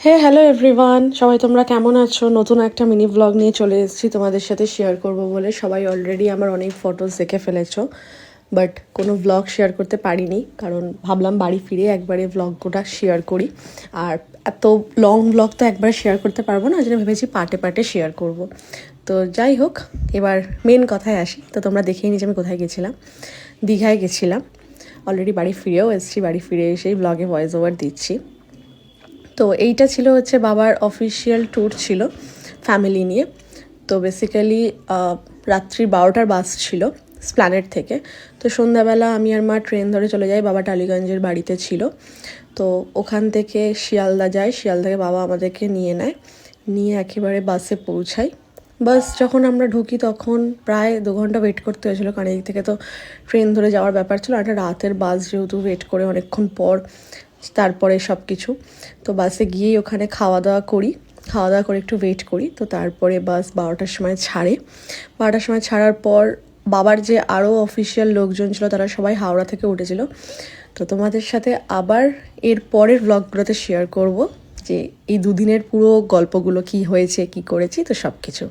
Hello everyone, সবাই তোমরা কেমন আছো? নতুন একটা মিনি ব্লগ নিয়ে চলে এসেছি তোমাদের সাথে শেয়ার করব বলে। সবাই অলরেডি আমার অনেক ফটোস দেখে ফেলেছো, বাট কোনো ব্লগ শেয়ার করতে পারিনি, কারণ ভাবলাম বাড়ি ফিরে একবারে ব্লগটা শেয়ার করি। আর এত লং ব্লগ তো একবারে শেয়ার করতে পারবো না, যেটা ভেবেছি পার্টে পার্টে শেয়ার করব। তো যাই হোক, এবার মেন কথায় আসি। তো তোমরা দেখেই নিয়েছি আমি কোথায় গেছিলাম। দীঘায় গেছিলাম। অলরেডি বাড়ি ফিরেও এসেছি, বাড়ি ফিরে এসেই ব্লগে ভয়েস ওভার দিচ্ছি। তো এইটা ছিল হচ্ছে বাবার অফিসিয়াল ট্যুর ছিল ফ্যামিলি নিয়ে। তো বেসিক্যালি রাত্রি 12টার বাস ছিল স্প্ল্যানেড থেকে। তো সন্ধ্যাবেলা আমি আর মা ট্রেন ধরে চলে যাই, বাবা টালিগঞ্জের বাড়িতে ছিল। তো ওখান থেকে শিয়ালদা যায়, শিয়ালদা থেকে বাবা আমাদেরকে নিয়ে নেয়, নিয়ে একেবারে বাসে পৌঁছাই। বাস যখন আমরা ঢুকি তখন প্রায় 2 ঘন্টা ওয়েট করতে হয়েছিলো, কারণ এই থেকে তো ট্রেন ধরে যাওয়ার ব্যাপার ছিল। একটা রাতের বাস যেহেতু, ওয়েট করে অনেকক্ষণ পর তারপরে সব কিছু। তো বাসে গিয়েই ওখানে খাওয়া দাওয়া করি, খাওয়া দাওয়া করে একটু ওয়েট করি। তো তারপরে বাস 12টার সময় ছাড়ে। 12টার সময় ছাড়ার পর বাবার যে আরও অফিসিয়াল লোকজন ছিল তারা সবাই হাওড়া থেকে উঠেছিল। তো তোমাদের সাথে আবার এর পরের ব্লগগুলোতে শেয়ার করব যে এই দুদিনের পুরো গল্পগুলো কি হয়েছে, কি করেছি, তো সব কিছু।